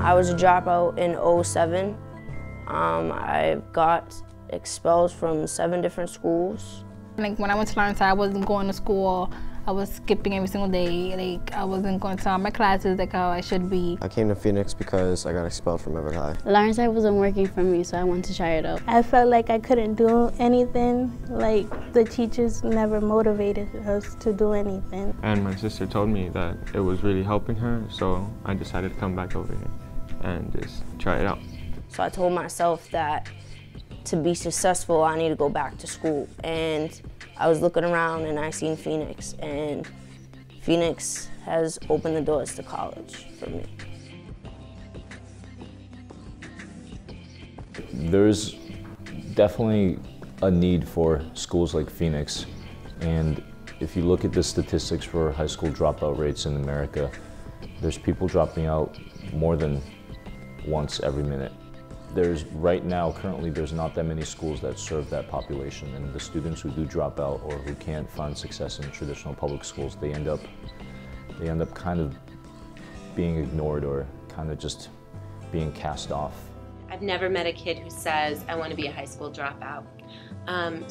I was a dropout in '07. I got expelled from 7 different schools. Like when I went to Lawrence, I wasn't going to school. I was skipping every single day. Like I wasn't going to all my classes like how I should be. I came to Phoenix because I got expelled from Everett High. Lawrence wasn't working for me, so I wanted to try it out. I felt like I couldn't do anything. Like the teachers never motivated us to do anything. And my sister told me that it was really helping her, so I decided to come back over here and just try it out. So I told myself that to be successful, I need to go back to school. And I was looking around and I seen Phoenix, and Phoenix has opened the doors to college for me. There's definitely a need for schools like Phoenix, and if you look at the statistics for high school dropout rates in America, there's people dropping out more than once every minute. Right now, currently, there's not that many schools that serve that population, and the students who do drop out or who can't find success in traditional public schools, they end up kind of being ignored or kind of just being cast off. I've never met a kid who says, I want to be a high school dropout.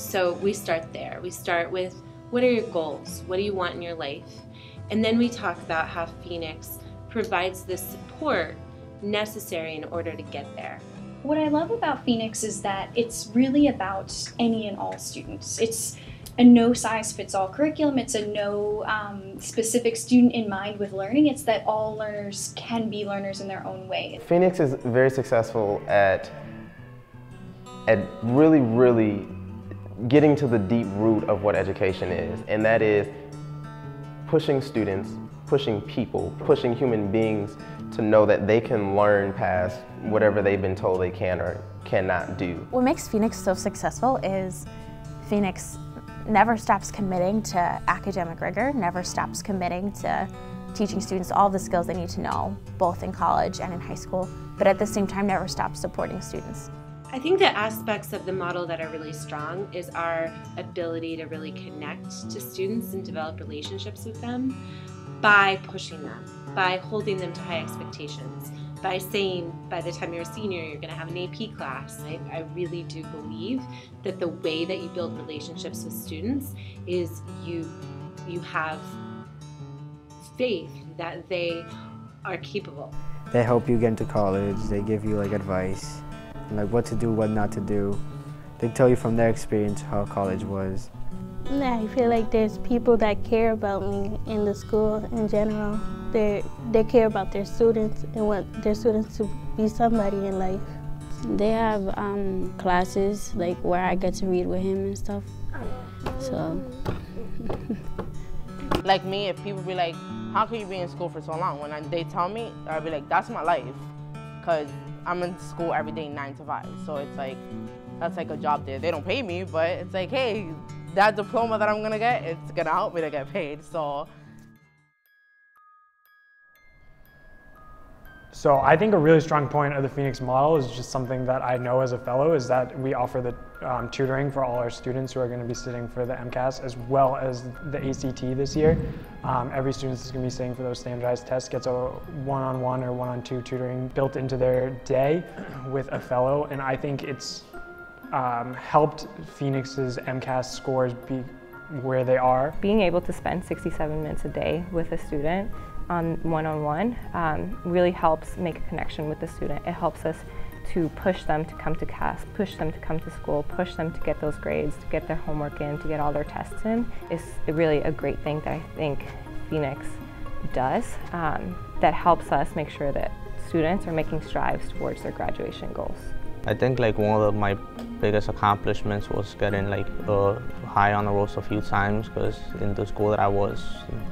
So we start there. We start with, what are your goals? What do you want in your life? And then we talk about how Phoenix provides the support necessary in order to get there. What I love about Phoenix is that it's really about any and all students. It's a no-size-fits-all curriculum. It's a no specific student in mind with learning. It's that all learners can be learners in their own way. Phoenix is very successful at really getting to the deep root of what education is, and that is pushing students, pushing people, pushing human beings to know that they can learn past whatever they've been told they can or cannot do. What makes Phoenix so successful is Phoenix never stops committing to academic rigor, never stops committing to teaching students all the skills they need to know, both in college and in high school, but at the same time never stops supporting students. I think the aspects of the model that are really strong is our ability to really connect to students and develop relationships with them by pushing them, by holding them to high expectations, by saying by the time you're a senior you're going to have an AP class. I really do believe that the way that you build relationships with students is you have faith that they are capable. They help you get into college, they give you like advice, like what to do, what not to do. They tell you from their experience how college was. I feel like there's people that care about me in the school in general. They care about their students and want their students to be somebody in life. They have classes like where I get to read with him and stuff. So. Like me, if people be like, how can you be in school for so long? When they tell me, I'll be like, that's my life. Because I'm in school every day 9 to 5. So it's like, that's like a job there. They don't pay me, but it's like, hey, that diploma that I'm gonna get, it's gonna help me to get paid, so. So I think a really strong point of the Phoenix model is just something that I know as a fellow is that we offer the tutoring for all our students who are going to be sitting for the MCAS as well as the ACT this year. Every student that's going to be sitting for those standardized tests gets a one-on-one or one-on-two tutoring built into their day with a fellow, and I think it's helped Phoenix's MCAS scores be where they are. Being able to spend 67 minutes a day with a student one-on-one really helps make a connection with the student. It helps us to push them to come to CAS, push them to come to school, push them to get those grades, to get their homework in, to get all their tests in. It's really a great thing that I think Phoenix does that helps us make sure that students are making strides towards their graduation goals. I think like one of my biggest accomplishments was getting like high on the roast a few times, because in the school that I was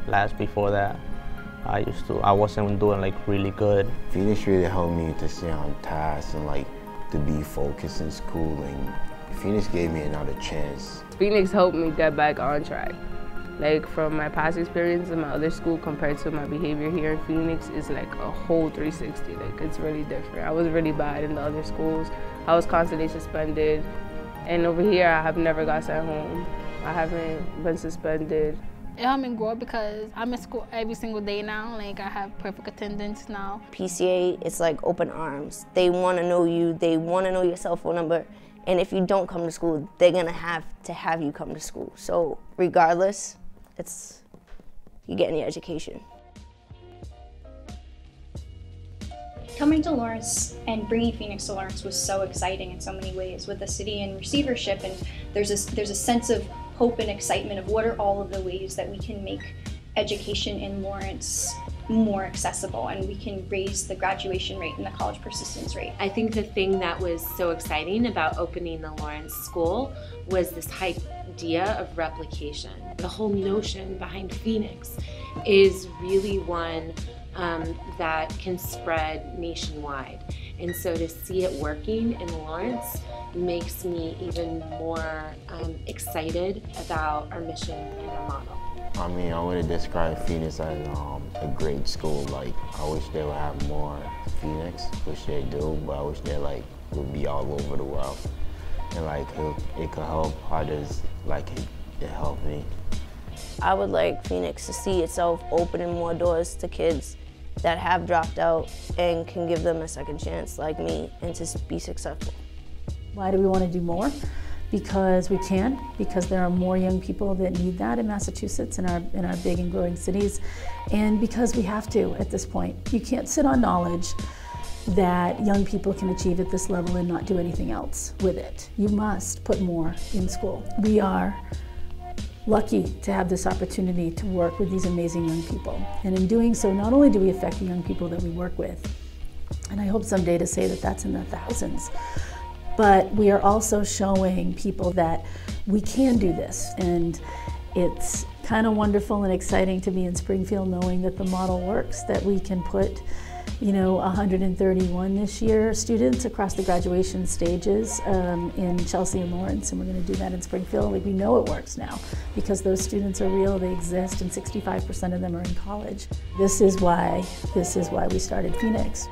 last before that, I wasn't doing like really good. Phoenix really helped me to stay on task and like to be focused in school, and Phoenix gave me another chance. Phoenix helped me get back on track. Like from my past experience in my other school compared to my behavior here in Phoenix is like a whole 360. Like it's really different. I was really bad in the other schools. I was constantly suspended, and over here I have never got sent home. I haven't been suspended It helped me grow because I'm in school every single day now. Like, I have perfect attendance now. PCA, it's like open arms. They want to know you. They want to know your cell phone number. And if you don't come to school, they're going to have you come to school. So regardless, you're getting your education. Coming to Lawrence and bringing Phoenix to Lawrence was so exciting in so many ways with the city in receivership, and there's a sense of hope and excitement of what are all of the ways that we can make education in Lawrence more accessible, and we can raise the graduation rate and the college persistence rate. I think the thing that was so exciting about opening the Lawrence School was this idea of replication. The whole notion behind Phoenix is really one that can spread nationwide. And so to see it working in Lawrence makes me even more excited about our mission and our model. I mean, I would describe Phoenix as a great school. Like, I wish they would have more Phoenix, which they do, but I wish they would be all over the world. And it could help others like it helped me. I would like Phoenix to see itself opening more doors to kids that have dropped out and can give them a second chance like me and to be successful. Why do we want to do more? Because we can, because there are more young people that need that in Massachusetts, in our big and growing cities, and because we have to at this point. You can't sit on knowledge that young people can achieve at this level and not do anything else with it. You must put more in school. We are lucky to have this opportunity to work with these amazing young people. And in doing so, not only do we affect the young people that we work with, and I hope someday to say that that's in the thousands, but we are also showing people that we can do this. And it's kind of wonderful and exciting to be in Springfield knowing that the model works, that we can put 131 this year students across the graduation stages in Chelsea and Lawrence, and we're going to do that in Springfield. We know it works now because those students are real, they exist, and 65% of them are in college. This is why we started Phoenix.